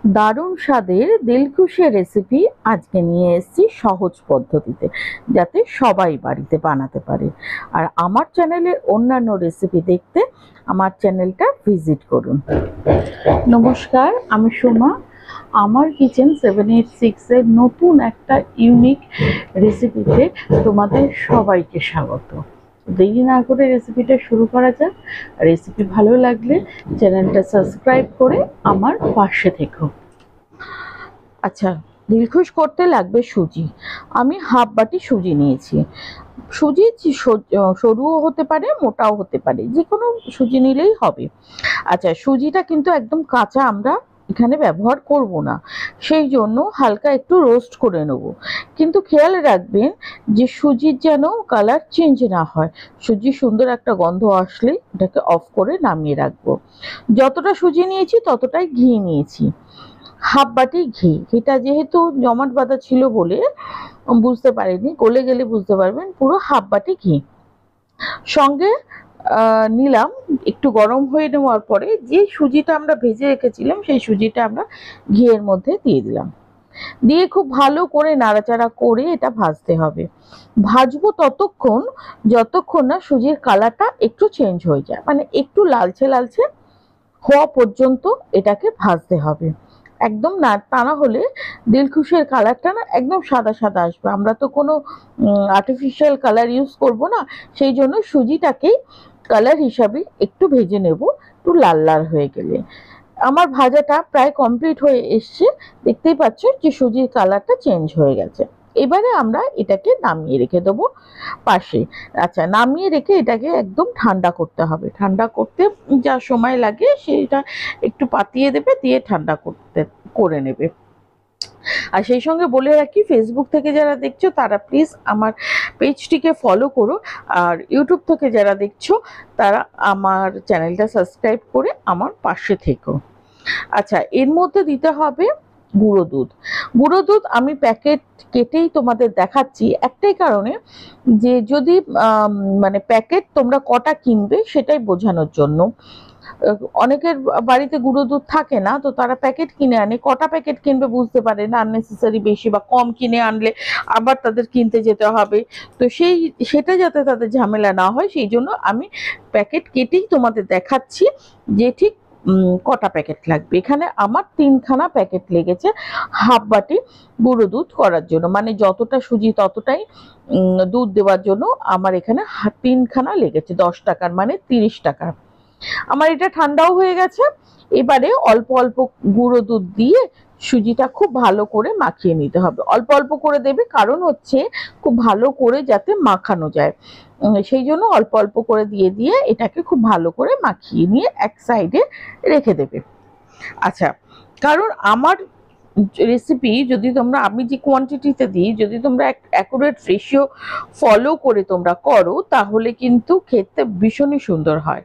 দারুণ স্বাদের দিলখুশের রেসিপি আজকে নিয়ে এসেছি সহজ পদ্ধতিতে, যাতে সবাই বাড়িতে বানাতে পারে। আর আমার চ্যানেলের অন্যান্য রেসিপি দেখতে আমার চ্যানেলটা ভিজিট করুন। নমস্কার, আমি সোমা। আমার কিচেন 786-এর নতুন একটা ইউনিক রেসিপিতে তোমাদের সবাইকে স্বাগত। দেরি না করে রেসিপিটা শুরু করা যাক। রেসিপি ভালো লাগলে চ্যানেলটা সাবস্ক্রাইব করে আমার পাশে থেকো। আচ্ছা, দিলখুশ করতে লাগবে সুজি। আমি হাফ বাটি সুজি নিয়েছি। সুজি সরুও হতে পারে, মোটাও হতে পারে, যে কোনো সুজি নিলেই হবে। আচ্ছা, সুজিটা কিন্তু একদম কাঁচা আমরা এখানে ব্যবহার করব না, সেই জন্য হালকা একটু রোস্ট করে নেব। কিন্তু খেয়াল রাখবেন যে সুজির যেন কালার চেঞ্জ না হয়। সুজির সুন্দর একটা গন্ধ আসলে এটাকে অফ করে নামিয়ে রাখবো। যতটা সুজি নিয়েছি ততটাই ঘি নিয়েছি, হাফ বাটি ঘি। ঘিটা যেহেতু জমাট বাঁধা ছিল বলে বুঝতে পারিনি, গলে গেলে বুঝতে পারবেন। পুরো হাফ বাটি ঘি সঙ্গে নিলাম। একটু গরম হয়ে নেওয়ার পরে যে সুজিটা আমরা ভেজে রেখেছিলাম সেই সুজিটা আমরা ঘিয়ের মধ্যে দিয়ে দিলাম। দিয়ে খুব ভালো করে নাড়াচাড়া করে এটা ভাজতে হবে। ভাজবো ততক্ষণ যতক্ষণ না সুজির কালারটা একটু চেঞ্জ হয়ে যায়, মানে একটু লালচে লালচে হওয়া পর্যন্ত এটাকে ভাজতে হবে। একদম না, তা না হলে দিলখুশের কালারটা না একদম সাদা সাদা আসবে। আমরা তো কোনো আর্টিফিশিয়াল কালার ইউজ করব না, সেই জন্য সুজিটাকেই কালার হিসাবে একটু ভেজে নেব। একটু লাল লাল হয়ে গেলে আমার ভাজাটা প্রায় কমপ্লিট হয়ে এসছে। দেখতেই পাচ্ছ যে সুজির কালারটা চেঞ্জ হয়ে গেছে। এবারে আমরা এটাকে নামিয়ে রেখে দেবো পাশে। আচ্ছা, নামিয়ে রেখে এটাকে একদম ঠান্ডা করতে হবে। ঠান্ডা করতে যা সময় লাগে সেটা একটু পাতিয়ে দেবে, দিয়ে ঠান্ডা করে নেবে। আর সেই সঙ্গে বলে রাখি, ফেসবুক থেকে যারা দেখছো তারা প্লিজ আমার পেজটিকে ফলো করো, আর ইউটিউব থেকে যারা দেখছো তারা আমার চ্যানেলটা সাবস্ক্রাইব করে আমার পাশে থেকো। আচ্ছা, এর মধ্যে দিতে হবে গুঁড়ো দুধ। গুঁড়ো দুধ আমি প্যাকেট কেটেই তোমাদের দেখাচ্ছি একটাই কারণে, যে যদি মানে প্যাকেট তোমরা কটা কিনবে সেটাই বোঝানোর জন্য। অনেকের বাড়িতে গুঁড়ো দুধ থাকে না, তো তারা প্যাকেট কিনে আনে। কটা প্যাকেট কিনবে বুঝতে পারে না, আননেসেসারি বেশি বা কম কিনে আনলে আবার তাদের কিনতে যেতে হবে। তো সেটা যাতে তাদের ঝামেলা না হয়, সেই জন্য আমি প্যাকেট কেটেই তোমাদের দেখাচ্ছি যে ঠিক কটা প্যাকেট লাগবে। এখানে আমার 3খানা প্যাকেট লেগেছে হাফ বাটি গুঁড়ো দুধ করার জন্য, মানে যতটা সুজি ততটাই দুধ দেওয়ার জন্য আমার এখানে 3খানা লেগেছে। 10 টাকার মানে 30 টাকা। আমার এটা ঠান্ডাও হয়ে গেছে। এবারে অল্প অল্প গুঁড়ো দুধ দিয়ে সুজিটা খুব ভালো করে মাখিয়ে নিতে হবে। অল্প অল্প করে দেবে, কারণ হচ্ছে খুব ভালো করে যাতে মাখানো যায়, সেই জন্য অল্প অল্প করে দিয়ে দিয়ে এটাকে খুব ভালো করে মাখিয়ে নিয়ে এক সাইডে রেখে দেবে। আচ্ছা, কারণ আমার রেসিপি যদি তোমরা, আমি যে কোয়ান্টিটিতে দিই, যদি তোমরা অ্যাকুরেট রেশিও ফলো করে তোমরা করো, তাহলে কিন্তু খেতে ভীষণই সুন্দর হয়।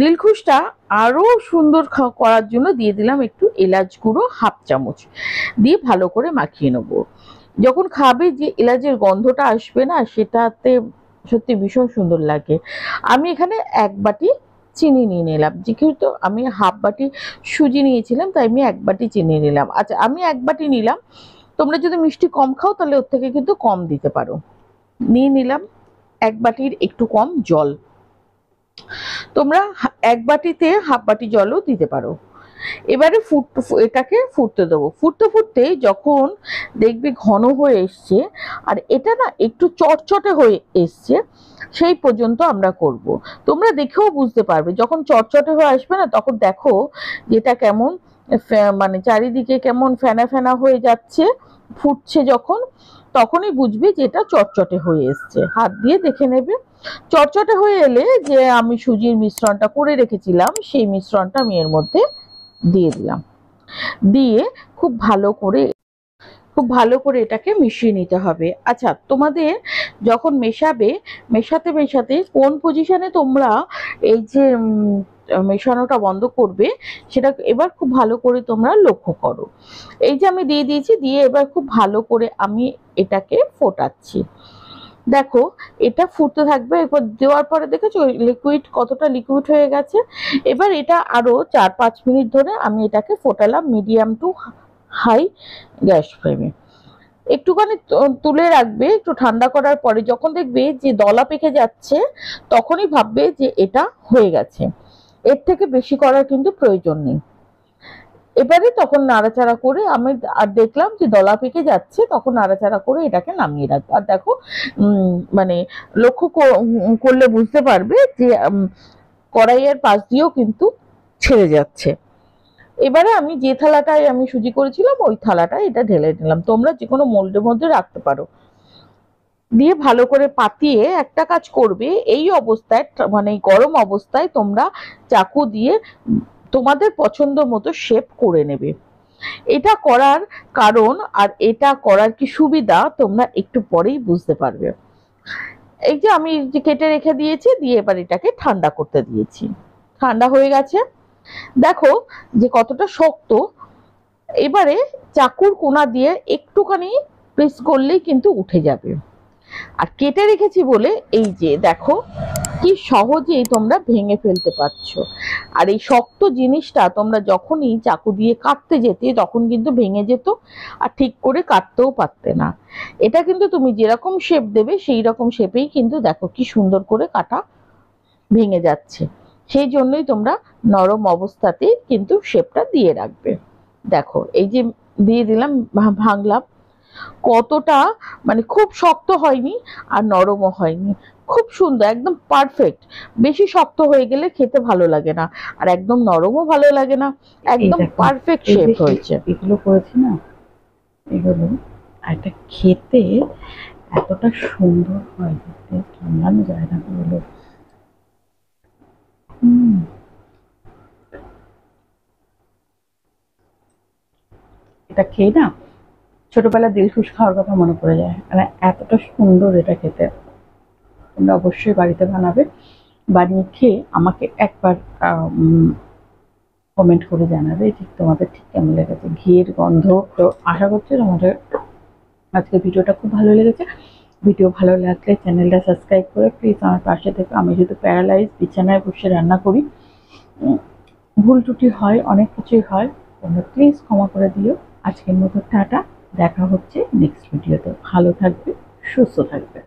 দিলখুশটা আরো সুন্দর করার জন্য দিয়ে দিলাম একটু এলাচ গুঁড়ো হাফ চামচ, দিয়ে ভালো করে মাখিয়ে নেবো। যখন খাবে যে এলাচের গন্ধটা আসবে না, সেটাতে সত্যি ভীষণ সুন্দর লাগে। আমি এখানে এক বাটি চিনি নিয়ে নিলাম, যেহেতু আমি হাফ বাটি সুজি নিয়েছিলাম তাই আমি এক বাটি চিনি নিলাম। আচ্ছা, আমি এক বাটি নিলাম, তোমরা যদি মিষ্টি কম খাও তাহলে ওর থেকে কিন্তু কম দিতে পারো। নিয়ে নিলাম এক বাটির একটু কম জল। তোমরা এক বাটিতে হাফ বাটি জলও দিতে পারো। এবারে এটাকে ফুটতে দেবো। ফুটতে ফুটতে যখন দেখবে ঘন হয়ে এসছে আর এটা না একটু চটচটে হয়ে এসছে, সেই পর্যন্ত আমরা করব। তোমরা দেখেও বুঝতে পারবে, যখন চটচটে হয়ে আসবে না, তখন দেখো যেটা কেমন মানে চারিদিকে কেমন ফেনা ফেনা হয়ে যাচ্ছে, ফুটছে যখন, তখনই বুঝবে যে এটা চটচটে হয়ে এসছে। হাত দিয়ে দেখে নেবে। চটচটে হয়ে এলে যে আমি সুজির মিশ্রণটা করে রেখেছিলাম সেই মিশ্রণটা আমি এর মধ্যে দিয়ে দিলাম। দিয়ে খুব ভালো করে এটাকে মিশিয়ে নিতে হবে। আচ্ছা, তোমাদের যখন মেশাতে মেশাতে কোন পজিশনে তোমরা এই যে মেশানোটা বন্ধ করবে, সেটা এবার খুব ভালো করে তোমরা লক্ষ্য করো। এই যে আমি দিয়ে দিয়েছি, দিয়ে এবার খুব ভালো করে আমি এটাকে ফোটাচ্ছি। দেখো এটা ফুটতে থাকবে, এরপর দেওয়ার পরে দেখেছো লিকুইড কতটা লিকুইড হয়ে গেছে। এবার এটা আরো 4-5 মিনিট ধরে আমি এটাকে ফোটালাম মিডিয়াম টু হাই গ্যাস ফ্লেমে। একটুখানি তুলে রাখবে, একটু ঠান্ডা করার পরে যখন দেখবে যে দলা পেকে যাচ্ছে তখনই ভাববে যে এটা হয়ে গেছে। এর থেকে বেশি করার কিন্তু প্রয়োজন নেই। এবারে তখন নাড়াচাড়া করে আমি আর দেখলাম যে দলা পেকে যাচ্ছে, তখন নাড়াচাড়া করে এটাকে নামিয়ে রাখবো। আর দেখো মানে লক্ষ্য করলে বুঝতে পারবে যে কড়াইয়ের পাশ দিয়েও কিন্তু ছেড়ে যাচ্ছে। এবারে আমি যে থালাটায় আমি সুজি করেছিলাম ওই থালাটায় এটা ঢেলে নিলাম। তোমরা যে কোনো মোল্ডের মধ্যে রাখতে পারো। দিয়ে ভালো করে পাতিয়ে একটা কাজ করবে, এই অবস্থায় মানে গরম অবস্থায় তোমরা চাকু দিয়ে তোমাদের পছন্দ মতো শেপ করে নেবে। এটা করার কারণ আর এটা করার কি সুবিধা তোমরা একটু পরেই বুঝতে পারবে। এই যে আমি যে কেটে রেখে দিয়েছি, দিয়ে এবার এটাকে ঠান্ডা করতে দিয়েছি। ঠান্ডা হয়ে গেছে, দেখো যে কতটা শক্ত। এবারে চাকুর কোনা দিয়ে একটুখানি প্রেস করলেই কিন্তু উঠে যাবে। আর কেটে রেখেছি বলে এই যে দেখো কি সহজেই তোমরা ভেঙে ফেলতে পারছো। আর এই শক্ত জিনিসটা তোমরা যখনই চাকু দিয়ে কাটতে যেতে তখন কিন্তু ভেঙে যেত, আর ঠিক করে কাটতেও পারতে না। এটা কিন্তু তুমি যেরকম শেপ দেবে সেই রকম শেপেই কিন্তু দেখো কি সুন্দর করে কাটা ভেঙে যাচ্ছে। সেই জন্যই তোমরা নরম অবস্থাতে কিন্তু শেপটা দিয়ে রাখবে। দেখো এই যে দিয়ে দিলাম, ভাঙলাম, কতটা মানে খুব শক্ত হয়নি আর নরমও হয়নি, খুব সুন্দর একদম পারফেক্ট। বেশি শক্ত হয়ে গেলে খেতে ভালো লাগে না, আর একদম নরমও ভালো লাগে না, একদম পারফেক্ট শেপ হয়েছে। এগুলো করেছি না, এগুলো আর এটা খেতে এতটা সুন্দর হয়, দেখতে সামলানো যায় না এগুলো। এটা খেয়ে না ছোটবেলা দিলখুশ খাওয়ার কথা মনে পড়ে যায়, মানে এতটা সুন্দর এটা খেতে। তোমরা অবশ্যই বাড়িতে বানাবে, বানিয়ে খেয়ে আমাকে একবার কমেন্ট করে জানাবে ঠিক তোমাদের ঠিক কেমন লেগেছে। ঘিয়ের গন্ধ, তো আশা করছি তোমাদের আজকে ভিডিওটা খুব ভালো লেগেছে। ভিডিও ভালো লাগলে চ্যানেলটা সাবস্ক্রাইব করে প্লিজ আমার পাশে থেকে। আমি যেহেতু প্যারালাইজ, বিছানায় বসে রান্না করি, ভুল ত্রুটি হয়, অনেক কিছুই হয়, তোমরা প্লিজ ক্ষমা করে দিও। আজকের মতো টাটা, দেখা হচ্ছে নেক্সট ভিডিওতে। ভালো থাকবে, সুস্থ থাকবে।